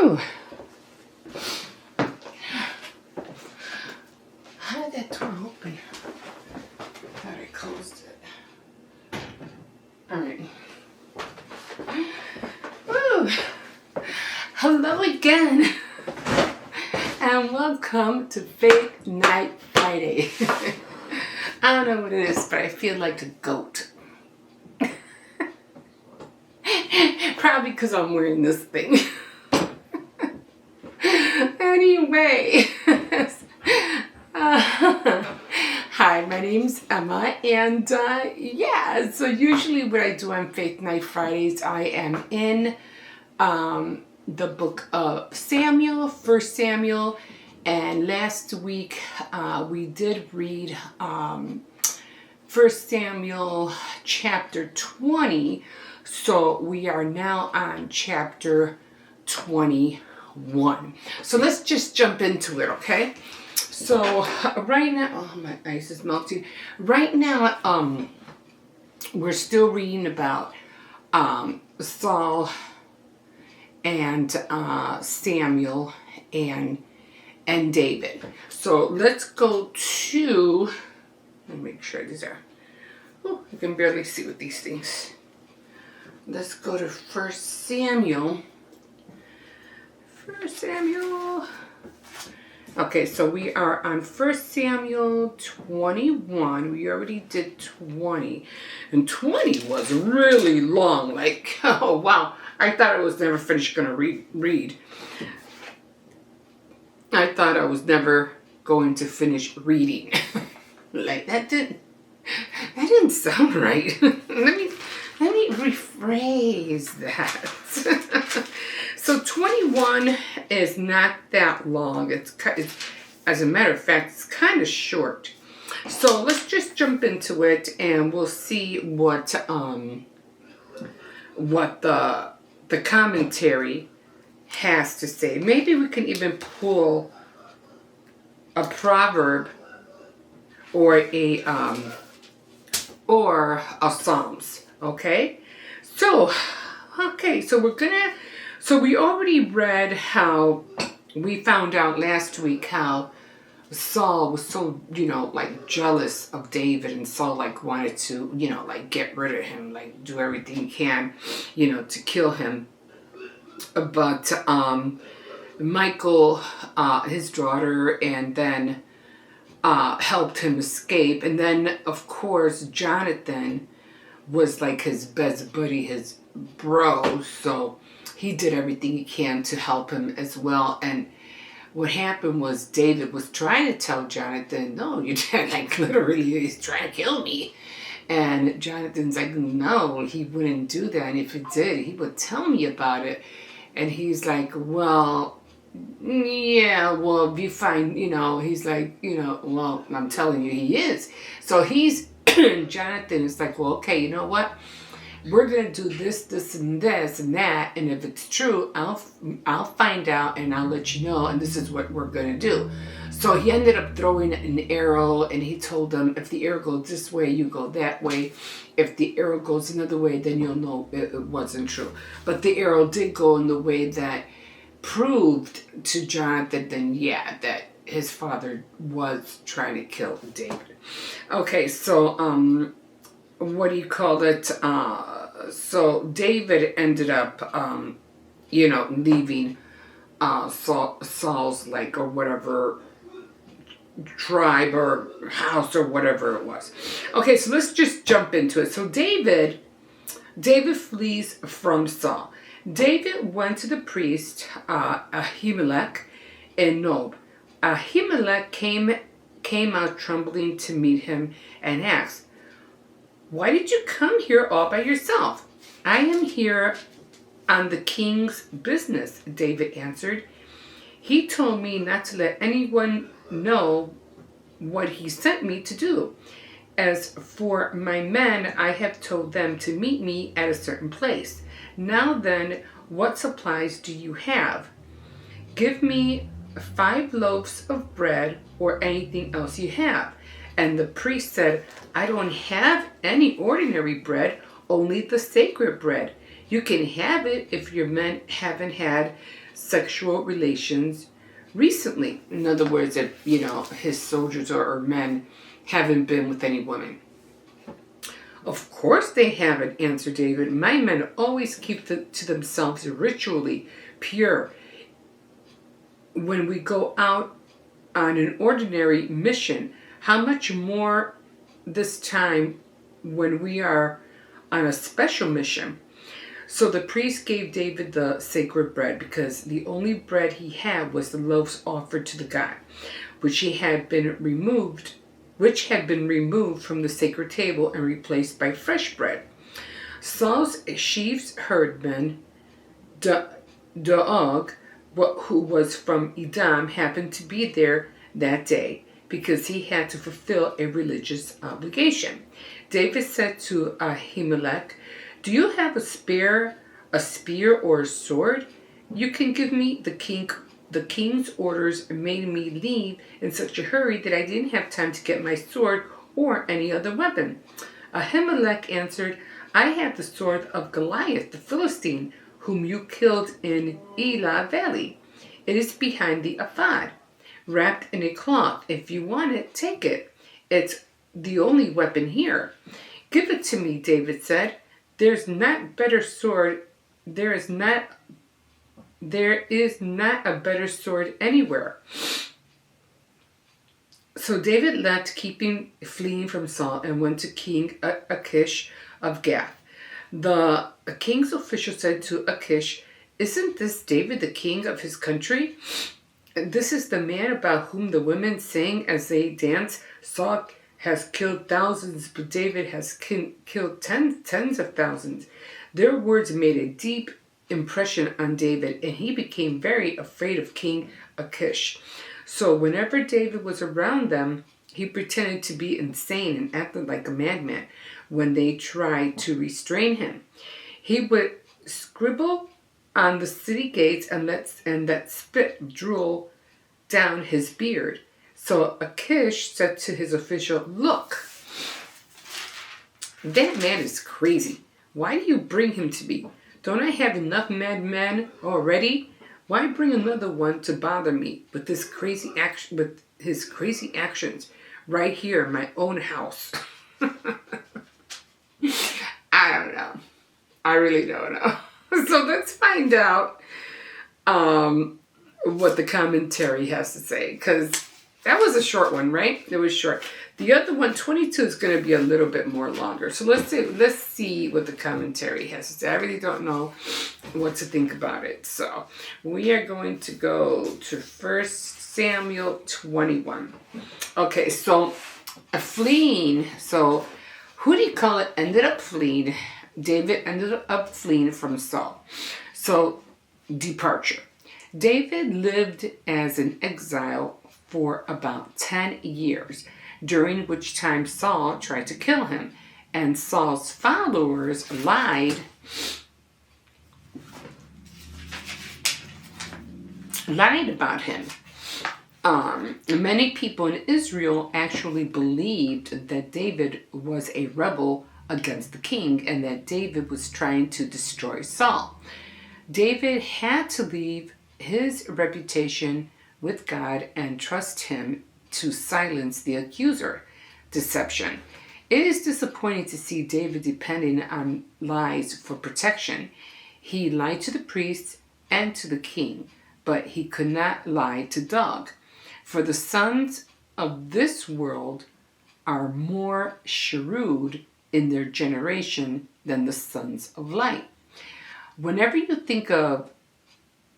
Whew. How did that door open? Thought I closed it. Alright. Woo. Hello again. And welcome to Fake Night Friday. I don't know what it is, but I feel like a goat. Probably because I'm wearing this thing. Anyway. Hi, my name's Emma, and so usually what I do on Faith Night Fridays, I am in the book of Samuel, 1 Samuel, and last week we did read 1 Samuel chapter 20, so we are now on chapter 21. So let's just jump into it, okay? So right now, oh, my ice is melting. Right now, we're still reading about Saul and Samuel and David. So let's go to, let me make sure these are, oh, you can barely see with these things. Let's go to 1 Samuel. 1 Samuel. Okay, so we are on 1 Samuel 21. We already did 20. And 20 was really long. Like, oh, wow. I thought I was never finished going to read. I thought I was never going to finish reading. Like, that didn't sound right. Let me rephrase that. So 21 is not that long. It's as a matter of fact, it's kind of short. So let's just jump into it, and we'll see what the commentary has to say. Maybe we can even pull a proverb or a Psalms. Okay. So we already read how we found out last week how Saul was so, like jealous of David, and Saul wanted to, get rid of him, do everything he can, to kill him. But Michal, his daughter, and then helped him escape. And then, of course, Jonathan was like his best buddy, his bro, so he did everything he can to help him as well. And what happened was David was trying to tell Jonathan, no, you didn't, literally, he's trying to kill me. And Jonathan's like, no, he wouldn't do that. And if he did, he would tell me about it. And he's like, well, yeah, well, if you find, he's like, well, I'm telling you, he is. So Jonathan is like, well, okay, you know what? We're going to do this, and this, and that. And if it's true, I'll find out, and I'll let you know. And this is what we're going to do. So he ended up throwing an arrow, and he told them, if the arrow goes this way, you go that way. If the arrow goes another way, then you'll know it wasn't true. But the arrow did go in the way that proved to Jonathan, then yeah, that his father was trying to kill David. Okay, so what do you call it? So David ended up, leaving Saul's or whatever tribe or house or whatever it was. Okay, so let's just jump into it. So David flees from Saul. David went to the priest Ahimelech in Nob. Ahimelech came out trembling to meet him and asked, why did you come here all by yourself? I am here on the king's business, David answered. He told me not to let anyone know what he sent me to do. As for my men, I have told them to meet me at a certain place. Now then, what supplies do you have? Give me 5 loaves of bread or anything else you have. And the priest said, I don't have any ordinary bread, only the sacred bread. You can have it if your men haven't had sexual relations recently. In other words, that, his soldiers or men haven't been with any women. Of course they haven't, answered David. My men always keep to themselves ritually pure. When we go out on an ordinary mission, how much more this time when we are on a special mission. So the priest gave David the sacred bread, because the only bread he had was the loaves offered to the god, which had been removed from the sacred table and replaced by fresh bread. Saul's chief herdman, Doeg, who was from Edom, happened to be there that day because he had to fulfill a religious obligation. David said to Ahimelech, "Do you have a spear or a sword? You can give me the king. The king's orders made me leave in such a hurry that I didn't have time to get my sword or any other weapon." Ahimelech answered, "I have the sword of Goliath the Philistine, whom you killed in Elah Valley. It is behind the ephod, wrapped in a cloth. If you want it, take it. It's the only weapon here." "Give it to me," David said. There is not a better sword anywhere. So David left, fleeing from Saul, and went to King Achish of Gath. The king's official said to Achish, "Isn't this David, the king of his country? This is the man about whom the women sing as they dance. Saul has killed thousands, but David has killed tens of thousands." Their words made a deep impression on David, and he became very afraid of King Achish. So whenever David was around them, he pretended to be insane and acted like a madman when they tried to restrain him. He would scribble on the city gates and let spit drool down his beard. So Achish said to his official, "Look, that man is crazy. Why do you bring him to me? Don't I have enough madmen already? Why bring another one to bother me with his crazy actions right here in my own house?" I don't know. I really don't know. So let's find out what the commentary has to say, because that was a short one, right? It was short. The other one, 22, is going to be a little bit more longer. So let's see what the commentary has to say. I really don't know what to think about it. So we are going to go to 1 Samuel 21. Okay, so fleeing. So who do you call it ended up fleeing? David ended up fleeing from Saul. So departure. David lived as an exile for about 10 years, during which time Saul tried to kill him, and Saul's followers lied about him. Many people in Israel actually believed that David was a rebel against the king and that David was trying to destroy Saul. David had to leave his reputation with God and trust him to silence the accuser. Deception. It is disappointing to see David depending on lies for protection. He lied to the priests and to the king, but he could not lie to Doeg. For the sons of this world are more shrewd in their generation than the sons of light. Whenever you think of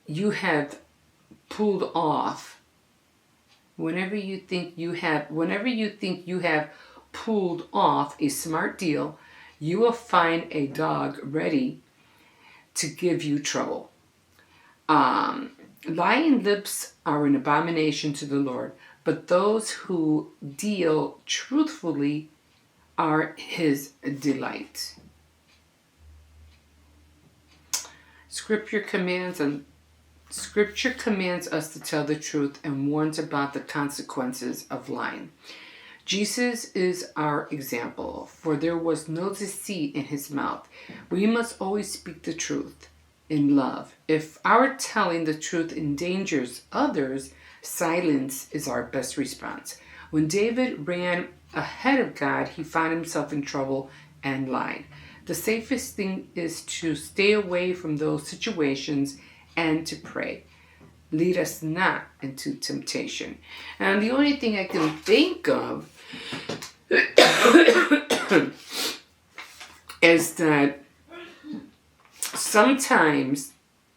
you have pulled off, whenever you think you have pulled off a smart deal, you will find a dog ready to give you trouble. Lying lips are an abomination to the Lord, but those who deal truthfully are his delight. Scripture commands us to tell the truth and warns about the consequences of lying. Jesus is our example, for there was no deceit in his mouth. We must always speak the truth. in love. If our telling the truth endangers others, silence is our best response. When David ran ahead of God, he found himself in trouble and lied. The safest thing is to stay away from those situations and to pray. Lead us not into temptation. And the only thing I can think of is that sometimes,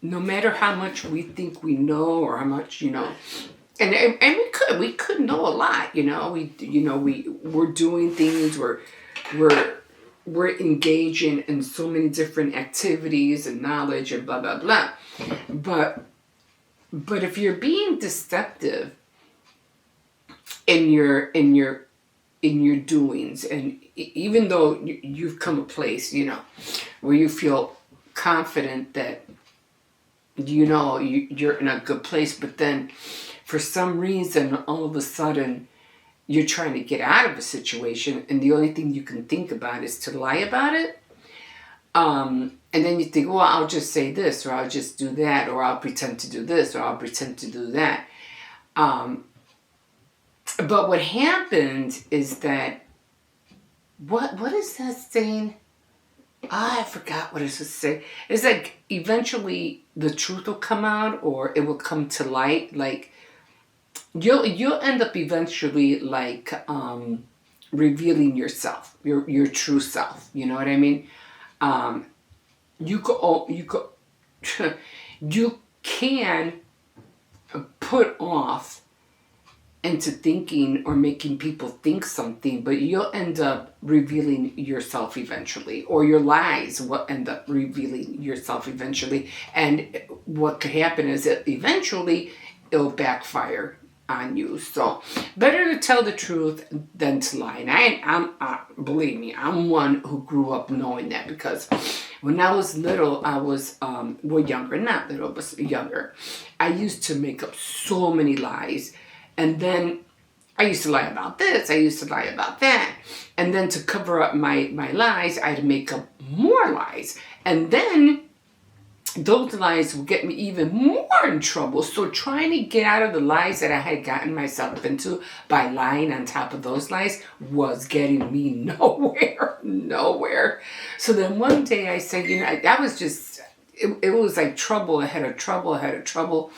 no matter how much we think we know or how much, and we could know a lot, we're doing things, we're engaging in so many different activities and knowledge and blah blah blah. But if you're being deceptive in your doings, and even though you've come a place, where you feel confident that you're in a good place, but then for some reason all of a sudden you're trying to get out of a situation, and the only thing you can think about is to lie about it. And then you think, well, I'll just say this, or I'll just do that, or I'll pretend to do this, or I'll pretend to do that. But what happened is that, what is that saying? I forgot what it was saying. It's like eventually the truth will come out, or it will come to light. Like you'll end up eventually like revealing yourself, your true self. You know what I mean? You can put off into thinking or making people think something, but you'll end up revealing yourself eventually, or your lies will end up revealing yourself eventually. And what could happen is that eventually it'll backfire on you. So better to tell the truth than to lie. And I'm believe me, I'm one who grew up knowing that, because when I was little, I was younger, not little, but younger. I used to make up so many lies. And then I used to lie about this, I used to lie about that. And then to cover up my lies, I'd make up more lies. And then those lies would get me even more in trouble. So trying to get out of the lies that I had gotten myself into by lying on top of those lies was getting me nowhere. So then one day I said, that was just, it was like trouble ahead of trouble.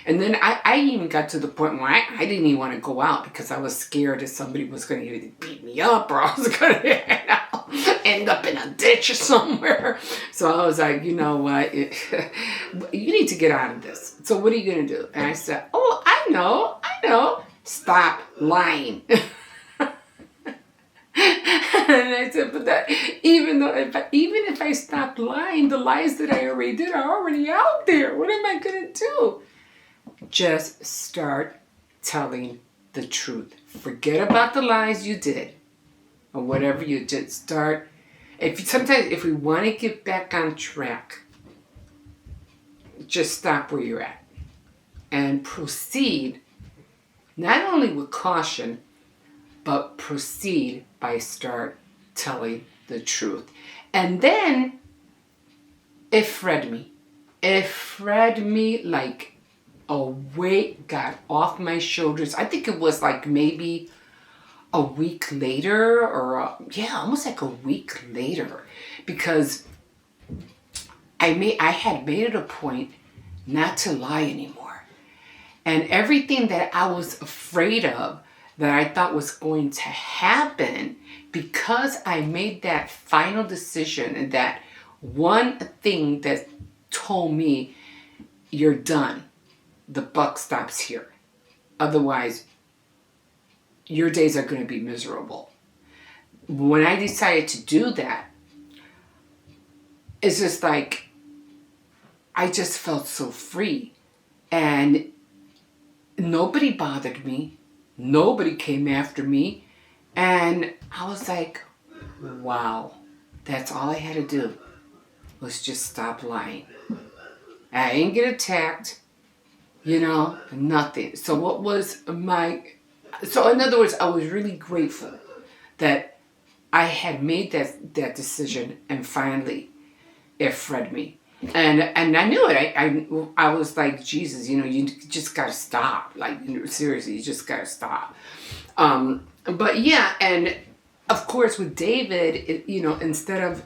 And then I even got to the point where I didn't even want to go out, because I was scared that somebody was going to either beat me up, or I was going to end up in a ditch or somewhere. So I was like, you know what? You need to get out of this. So what are you going to do? And I said, oh, I know. Stop lying. And I said, but that even if I stopped lying, the lies that I already did are already out there. What am I going to do? Just start telling the truth. Forget about the lies you did, or whatever you did. If we want to get back on track, just stop where you're at and proceed, not only with caution, but proceed by start telling the truth. And then it freed me like a weight got off my shoulders. I think it was like maybe a week later, or almost like a week later, because I had made it a point not to lie anymore. And everything that I was afraid of, that I thought was going to happen, because I made that final decision, and that one thing that told me, you're done. The buck stops here. Otherwise, your days are going to be miserable. When I decided to do that, it's just like, I just felt so free. And nobody bothered me. Nobody came after me. And I was like, wow, that's all I had to do, was just stop lying. I didn't get attacked. Nothing. So in other words, I was really grateful that I had made that decision, and finally it freed me. And I knew it. I was like, Jesus, you just gotta stop. Like, seriously, you just gotta stop. But yeah, and of course with David, instead of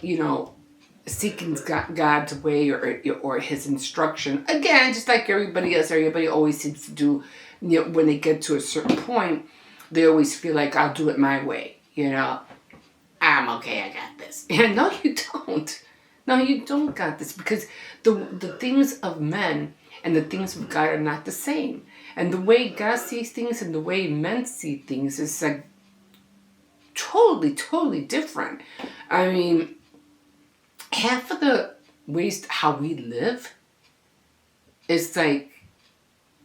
seeking God's way or His instruction, again, just like everybody else, everybody always seems to do. When they get to a certain point, they always feel like, I'll do it my way. I'm okay. I got this. And no, you don't. No, you don't got this, because the things of men and the things of God are not the same. And the way God sees things and the way men see things is like totally, totally different. I mean, half of the ways how we live is like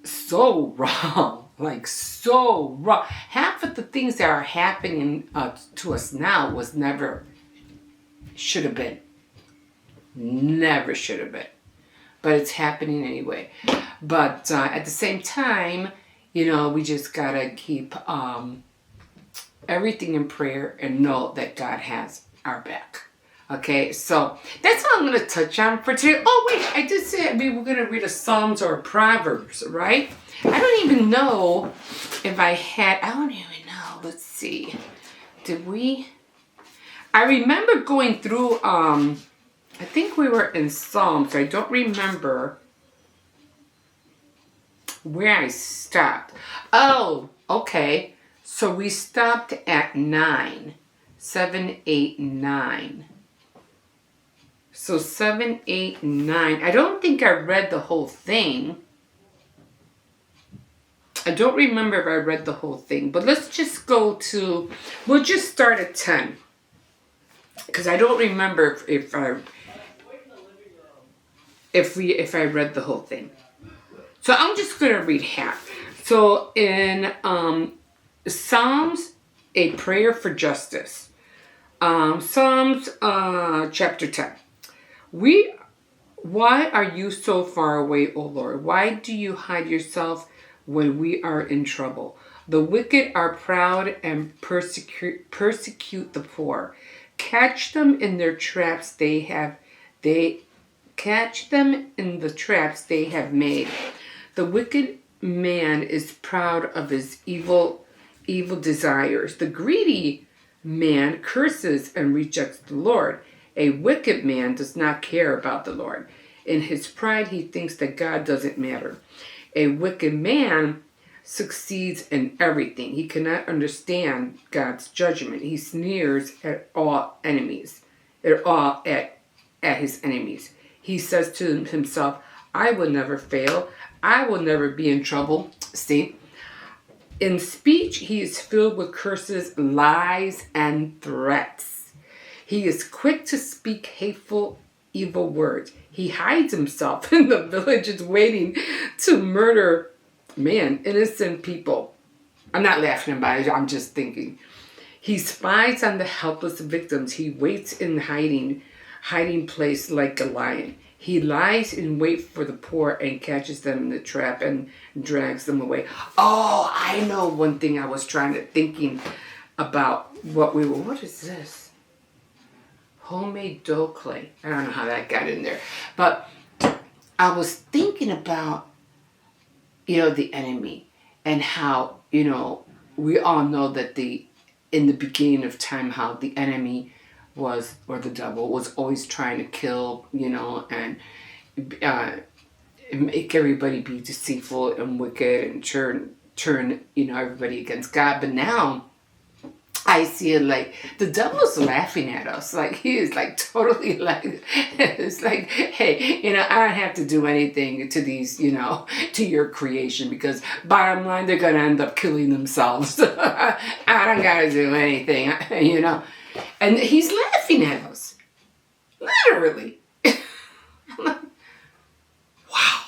so wrong. Like so wrong. Half of the things that are happening to us now was never should have been. Never should have been. But it's happening anyway. But at the same time, we just gotta keep everything in prayer and know that God has our back. Okay, so that's all I'm going to touch on for today. Oh, wait, I did say we were going to read a Psalms or a Proverbs, right? I don't even know if I don't even know. Let's see. Did we? I remember going through, I think we were in Psalms. I don't remember where I stopped. Oh, okay. So we stopped at 9. 7, 8, 9. So 7, 8, 9. I don't think I read the whole thing. I don't remember if I read the whole thing. But let's just we'll just start at 10. Because I don't remember if I read the whole thing. So I'm just going to read half. So in Psalms, a prayer for justice. Psalms chapter 10. Why are you so far away, O Lord? Why do you hide yourself when we are in trouble? The wicked are proud and persecute the poor. Catch them in their traps catch them in the traps they have made. The wicked man is proud of his evil desires. The greedy man curses and rejects the Lord. A wicked man does not care about the Lord. In his pride, he thinks that God doesn't matter. A wicked man succeeds in everything. He cannot understand God's judgment. He sneers at all enemies, at his enemies. He says to himself, I will never fail. I will never be in trouble. See? In speech, he is filled with curses, lies, and threats. He is quick to speak hateful, evil words. He hides himself in the villages waiting to murder, innocent people. I'm not laughing about it. I'm just thinking. He spies on the helpless victims. He waits in hiding place like a lion. He lies in wait for the poor and catches them in the trap and drags them away. Oh, I know one thing I was thinking about what is this? Homemade dough clay. I don't know how that got in there. But I was thinking about, the enemy and how, we all know that in the beginning of time, how the enemy or the devil was always trying to kill, and make everybody be deceitful and wicked and turn everybody against God. But now I see it like the devil's laughing at us. Like he is like totally like, it's like, hey, I don't have to do anything to these, to your creation, because bottom line, they're going to end up killing themselves. I don't got to do anything, And he's laughing at us. Literally. I'm like, wow.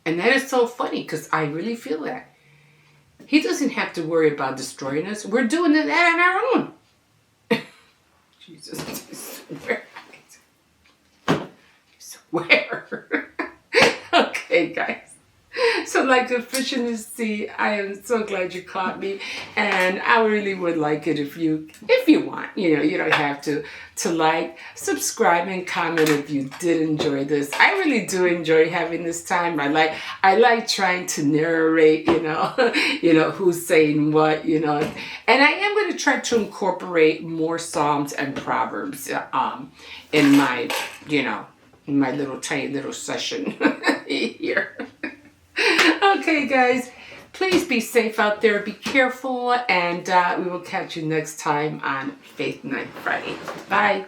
And that is so funny, because I really feel that. He doesn't have to worry about destroying us. We're doing it on our own. Jesus, I swear. I swear. Okay, guys. So like the fish in the sea, I am so glad you caught me, and I really would like it if you want, you don't have to like, subscribe, and comment if you did enjoy this. I really do enjoy having this time. I like trying to narrate, who's saying what, and I am going to try to incorporate more Psalms and Proverbs in my, in my little tiny little session here. Okay, guys, please be safe out there. Be careful, and we will catch you next time on Faith Night Friday. Bye.